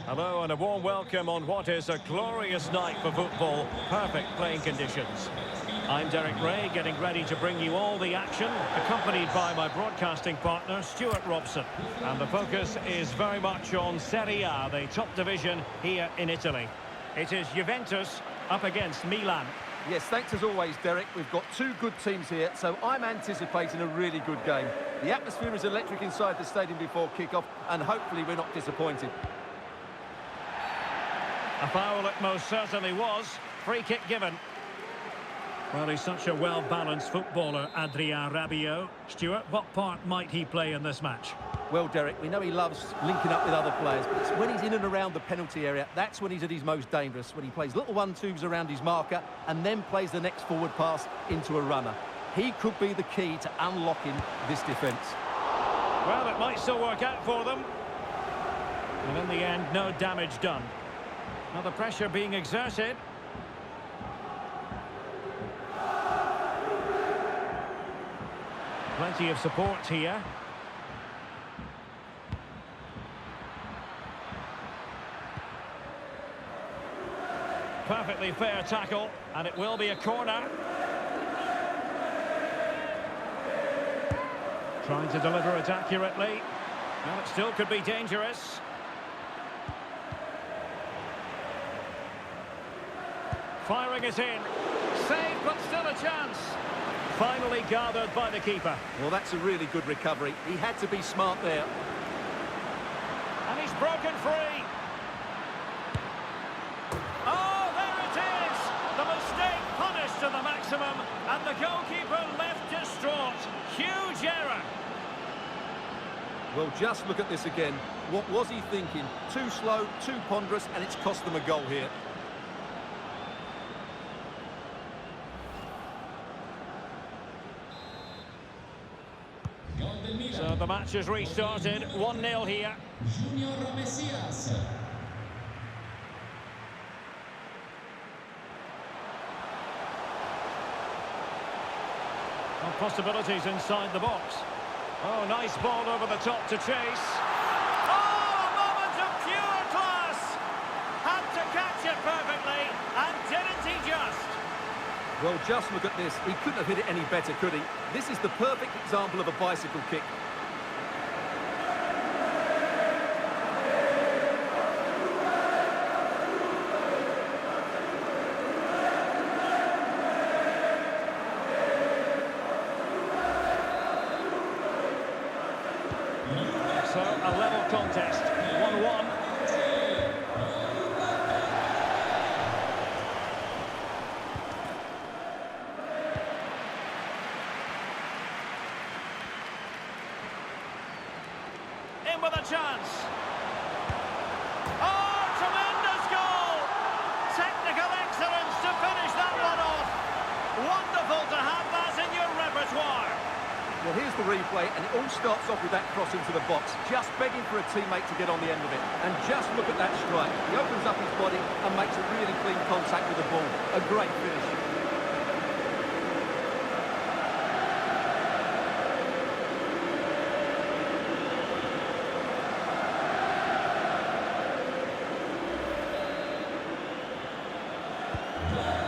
Hello and a warm welcome on what is a glorious night for football. Perfect playing conditions. I'm Derek Ray, getting ready to bring you all the action, accompanied by my broadcasting partner, Stuart Robson. And the focus is very much on Serie A, the top division here in Italy. It is Juventus up against Milan. Yes, thanks as always, Derek. We've got two good teams here, so I'm anticipating a really good game. The atmosphere is electric inside the stadium before kick-off, and hopefully we're not disappointed. A foul it most certainly was. Free kick given. Well, he's such a well-balanced footballer, Adrien Rabiot. Stuart, what part might he play in this match? Well, Derek, we know he loves linking up with other players, but it's when he's in and around the penalty area, that's when he's at his most dangerous, when he plays little 1-2s around his marker and then plays the next forward pass into a runner. He could be the key to unlocking this defence. Well, it might still work out for them. And in the end, no damage done. Now the pressure being exerted. Plenty of support here. Perfectly fair tackle, and it will be a corner. Trying to deliver it accurately. Well, it still could be dangerous. Firing it in. Saved, but still a chance. Finally gathered by the keeper. Well, that's a really good recovery. He had to be smart there. And he's broken free. Oh, there it is! The mistake punished to the maximum, and the goalkeeper left distraught. Huge error. Well, just look at this again. What was he thinking? Too slow, too ponderous, and it's cost them a goal here. So the match has restarted, 1-0 here. Well, possibilities inside the box. Oh, nice ball over the top to chase. Oh, a moment of pure class! Had to catch it perfectly, and didn't he just? Well, just look at this. He couldn't have hit it any better, could he? This is the perfect example of a bicycle kick. So, a level contest, 1-1. In with a chance. Oh, tremendous goal! Technical excellence to finish that one off. Wonderful to have that in your repertoire. Well, here's the replay, and it all starts off with that cross into the box, just begging for a teammate to get on the end of it. And just look at that strike. He opens up his body and makes a really clean contact with the ball. A great finish.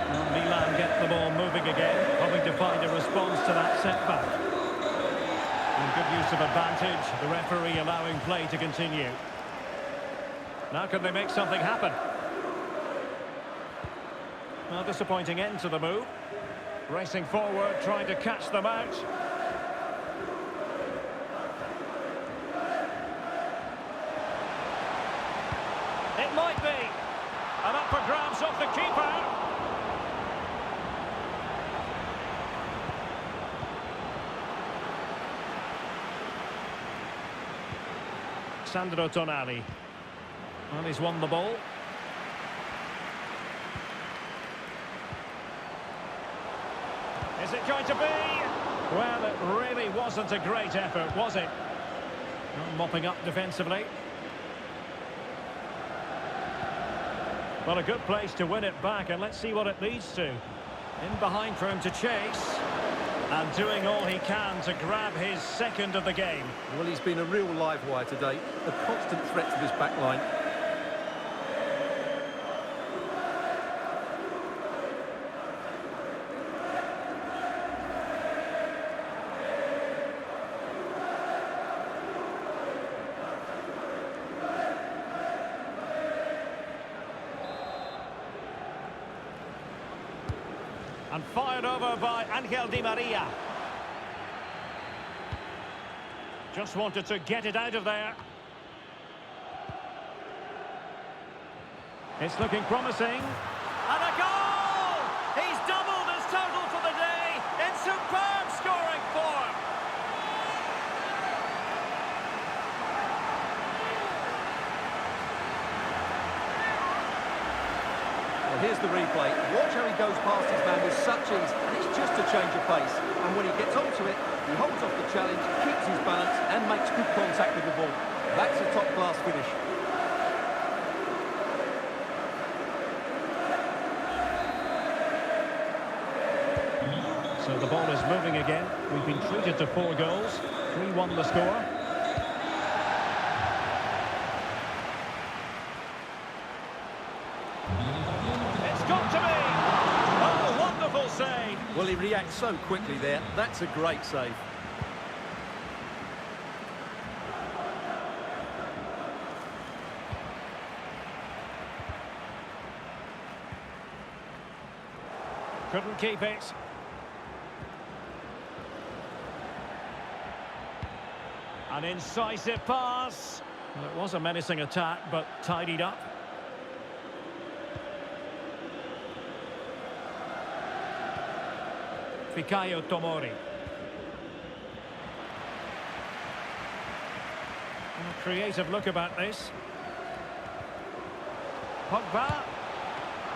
Well, Milan get the ball moving again, hoping to find a response to that setback. And good use of advantage, the referee allowing play to continue. Now can they make something happen? Well, disappointing end to the move. Racing forward, trying to catch them out. It might be. And up for grabs off the keeper. Sandro Tonali. And he's won the ball. Is it going to be? Well, it really wasn't a great effort, was it? Not mopping up defensively. Well, a good place to win it back, and let's see what it leads to. In behind for him to chase. And doing all he can to grab his second of the game. Well, he's been a real live wire today. A constant threat to this back line. And fired over by Angel Di Maria. Just wanted to get it out of there. It's looking promising. And a goal! He's doubled his total for the day in superb scoring form. Well, here's the replay. Watch how he goes past his man with such ease, and it's just a change of pace. And when he gets onto it, he holds off the challenge, keeps his balance, and makes good contact with the ball. That's a top-class finish. So the ball is moving again. We've been treated to 4 goals. 3-1 the score. It's got to be! Oh, wonderful save! Well, he reacts so quickly there. That's a great save. Couldn't keep it. An incisive pass. Well, it was a menacing attack, but tidied up. Fikayo Tomori. A creative look about this. Pogba.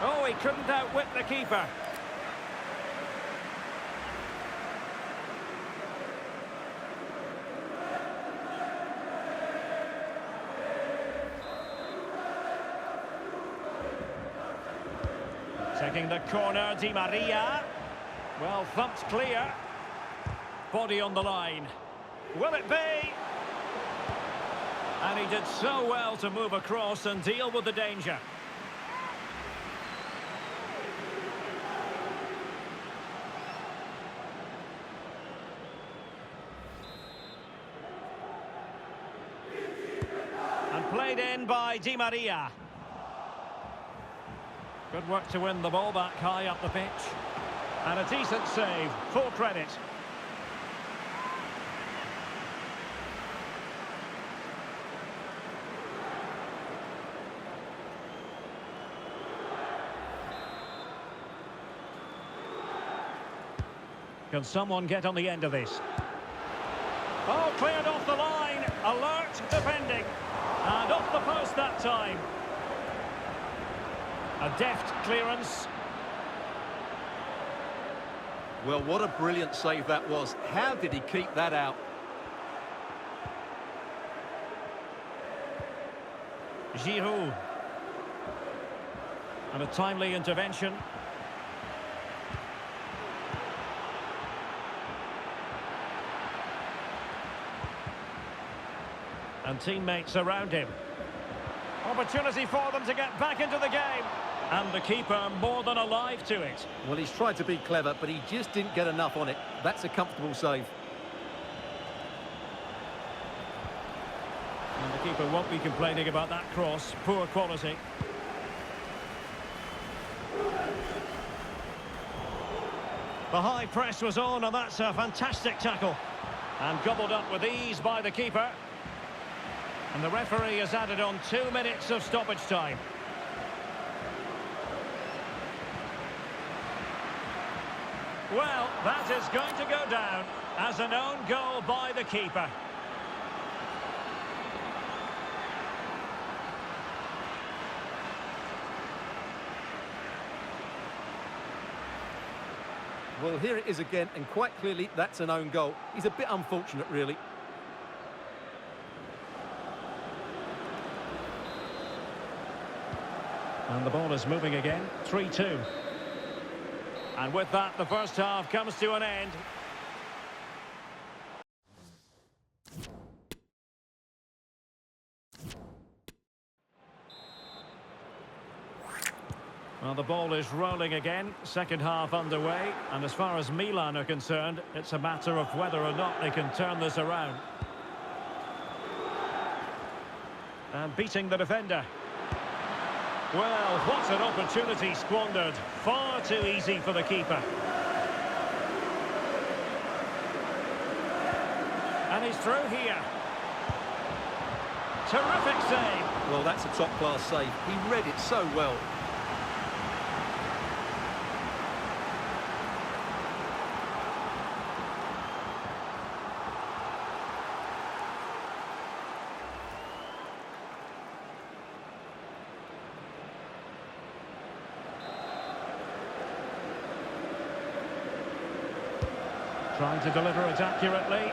Oh, he couldn't outwit the keeper. Taking the corner, Di Maria. Well, thumped clear. Body on the line. Will it be? And he did so well to move across and deal with the danger. And played in by Di Maria. Good work to win the ball back high up the pitch. And a decent save, full credit. Can someone get on the end of this? Oh, cleared off the line. Alert defending. And off the post that time. A deft clearance. Well, what a brilliant save that was. How did he keep that out? Giroud. And a timely intervention. And teammates around him. Opportunity for them to get back into the game. And the keeper more than alive to it. Well, he's tried to be clever, but he just didn't get enough on it. That's a comfortable save. And the keeper won't be complaining about that cross. Poor quality. The high press was on, and that's a fantastic tackle. And gobbled up with ease by the keeper. And the referee has added on 2 minutes of stoppage time. Well, that is going to go down as an own goal by the keeper. Well, here it is again, and quite clearly that's an own goal. He's a bit unfortunate, really. And the ball is moving again, 3-2. And with that, the first half comes to an end. Well, the ball is rolling again, second half underway, and as far as Milan are concerned, it's a matter of whether or not they can turn this around. And beating the defender. Well, what an opportunity squandered. Far too easy for the keeper. And he's through here. Terrific save. Well, that's a top-class save. He read it so well. Trying to deliver it accurately.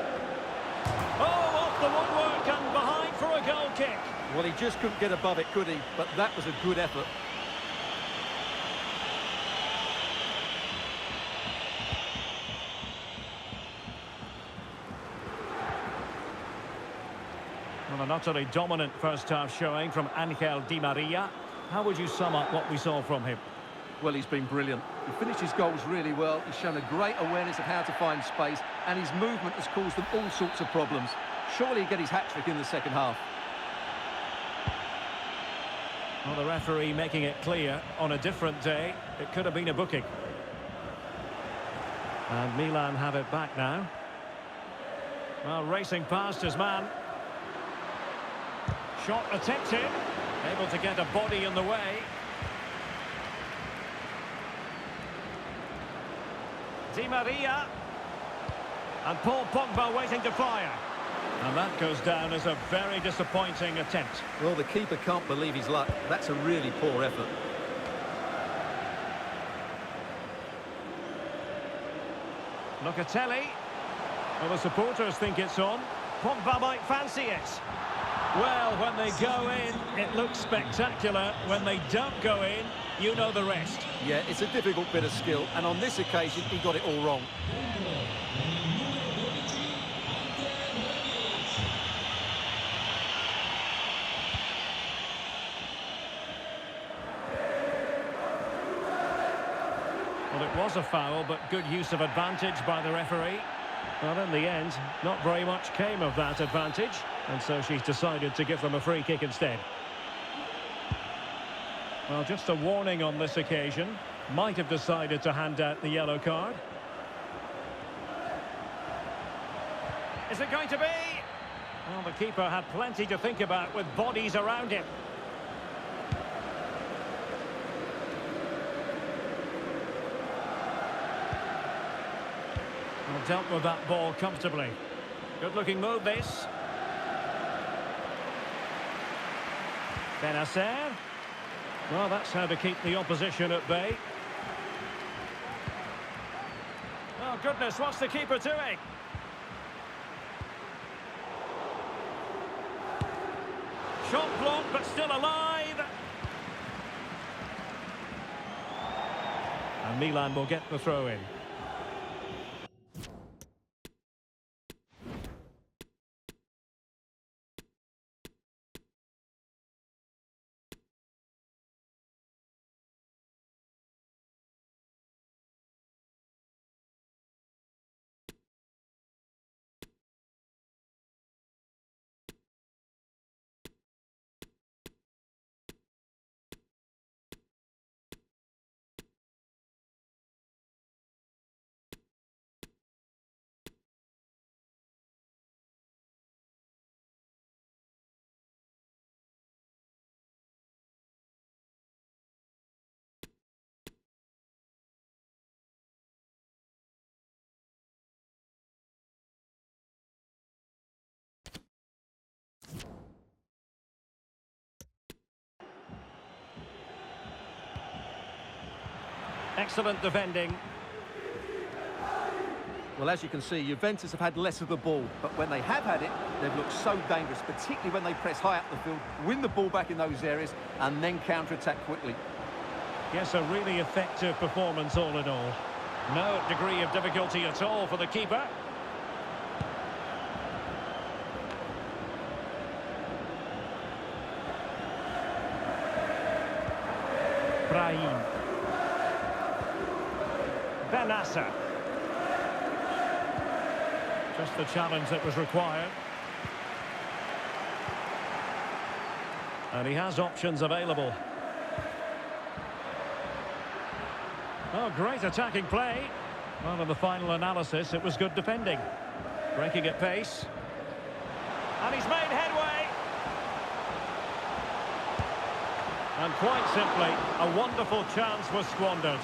Oh, off the woodwork and behind for a goal kick. Well, he just couldn't get above it, could he? But that was a good effort. Well, an utterly dominant first-half showing from Angel Di Maria. How would you sum up what we saw from him? Well, he's been brilliant. He finished his goals really well. He's shown a great awareness of how to find space, and his movement has caused them all sorts of problems. Surely he'll get his hat-trick in the second half. Well, the referee making it clear on a different day, it could have been a booking. And Milan have it back now. Well, racing past his man. Shot attempted. Able to get a body in the way. Di Maria. And Paul Pogba waiting to fire. And that goes down as a very disappointing attempt. Well, the keeper can't believe his luck. That's a really poor effort. Locatelli. Well, the supporters think it's on. Pogba might fancy it. Well, when they go in, it looks spectacular. When they don't go in, you know the rest. Yeah, it's a difficult bit of skill, and on this occasion, he got it all wrong. Well, it was a foul, but good use of advantage by the referee. Well, in the end, not very much came of that advantage, and so she's decided to give them a free kick instead. Well, just a warning on this occasion. Might have decided to hand out the yellow card. Is it going to be? Well, the keeper had plenty to think about with bodies around him. Well, dealt with that ball comfortably. Good-looking move, this. Benacer. Well, that's how to keep the opposition at bay. Oh, goodness, what's the keeper doing? Shot blocked, but still alive. And Milan will get the throw in. Excellent defending. Well, as you can see, Juventus have had less of the ball, but when they have had it, they've looked so dangerous, particularly when they press high up the field, win the ball back in those areas, and then counter-attack quickly. Yes, a really effective performance all in all. No degree of difficulty at all for the keeper. Brahim. Benacer. Just the challenge that was required. And he has options available. Oh, great attacking play. Well, in the final analysis, it was good defending. Breaking at pace. And he's made headway. And quite simply, a wonderful chance was squandered.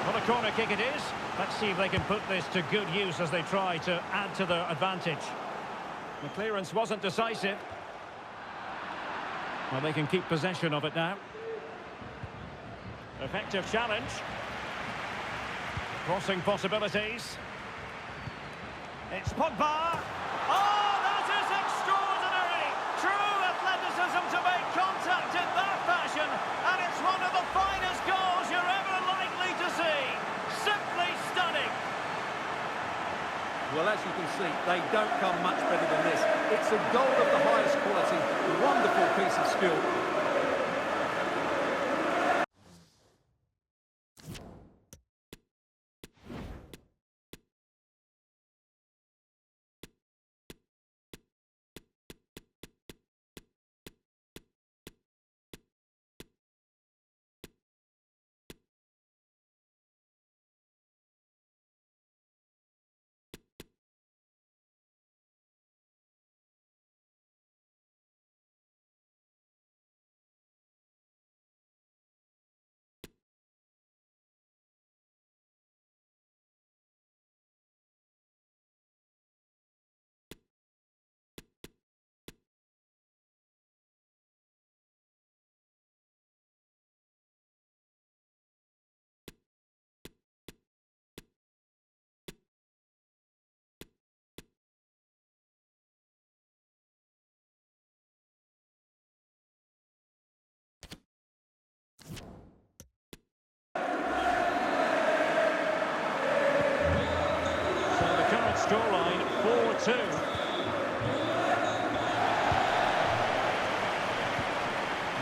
What a corner kick it is. Let's see if they can put this to good use as they try to add to their advantage. The clearance wasn't decisive. Well, they can keep possession of it now. Effective challenge. Crossing possibilities. It's Pogba. Oh, that is extraordinary! True athleticism to make contact in that fashion, and it's one of the finest goals you're ever likely to see. Simply stunning. Well, as you can see, they don't come much better than this. It's a goal of the highest quality. Wonderful piece of skill. Scoreline 4-2.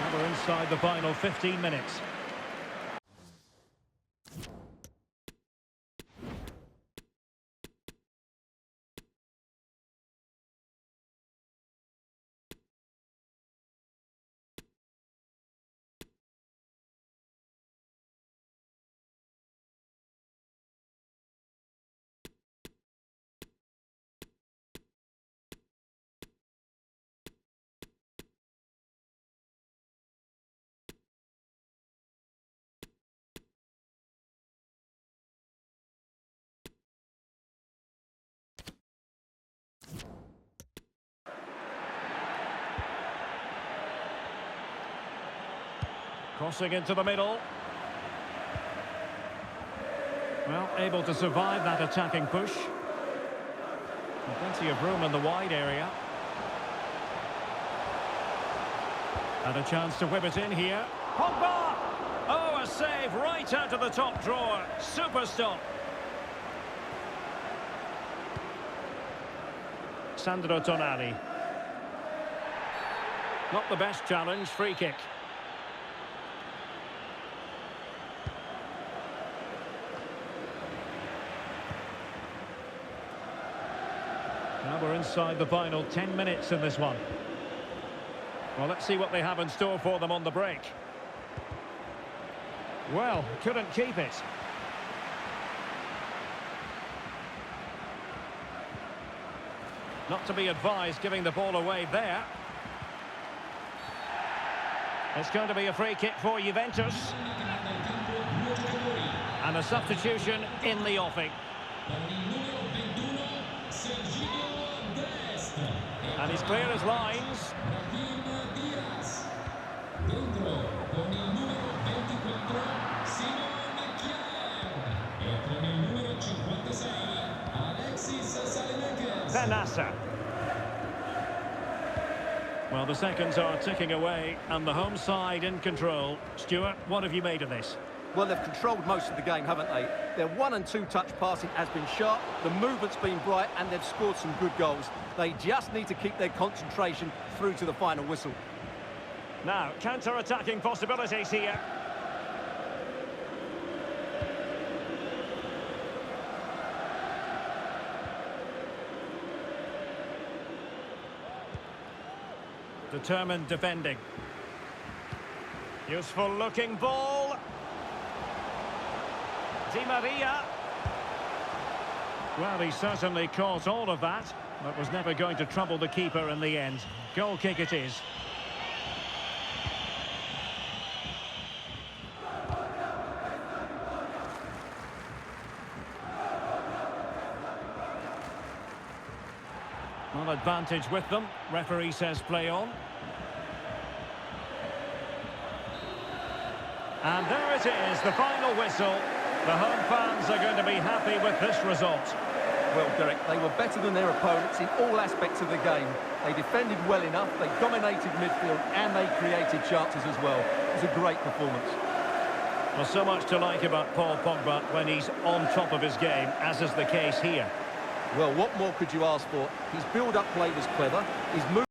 Now we're inside the final 15 minutes. Crossing into the middle. Well, able to survive that attacking push. And plenty of room in the wide area. And a chance to whip it in here. Pogba! Oh, a save right out of the top drawer. Super stop. Sandro Tonali. Not the best challenge, free kick. Now we're inside the final 10 minutes in this one. Well, let's see what they have in store for them on the break. Well, couldn't keep it. Not to be advised giving the ball away there. It's going to be a free kick for Juventus. And a substitution in the offing. And he's clear as lines. Benassa. Well, the seconds are ticking away and the home side in control. Stuart, what have you made of this? Well, they've controlled most of the game, haven't they? Their 1- and 2-touch passing has been sharp, the movement's been bright, and they've scored some good goals. They just need to keep their concentration through to the final whistle. Now, counter-attacking possibilities here. Determined defending. Useful looking ball. Di Maria. Well, he certainly caused all of that, but was never going to trouble the keeper in the end. Goal kick it is. Well, advantage with them. Referee says play on. And there it is, the final whistle. The home fans are going to be happy with this result. Well, Derek, they were better than their opponents in all aspects of the game. They defended well enough, they dominated midfield, and they created chances as well. It was a great performance. Well, so much to like about Paul Pogba when he's on top of his game, as is the case here. Well, what more could you ask for? His build-up play was clever, his move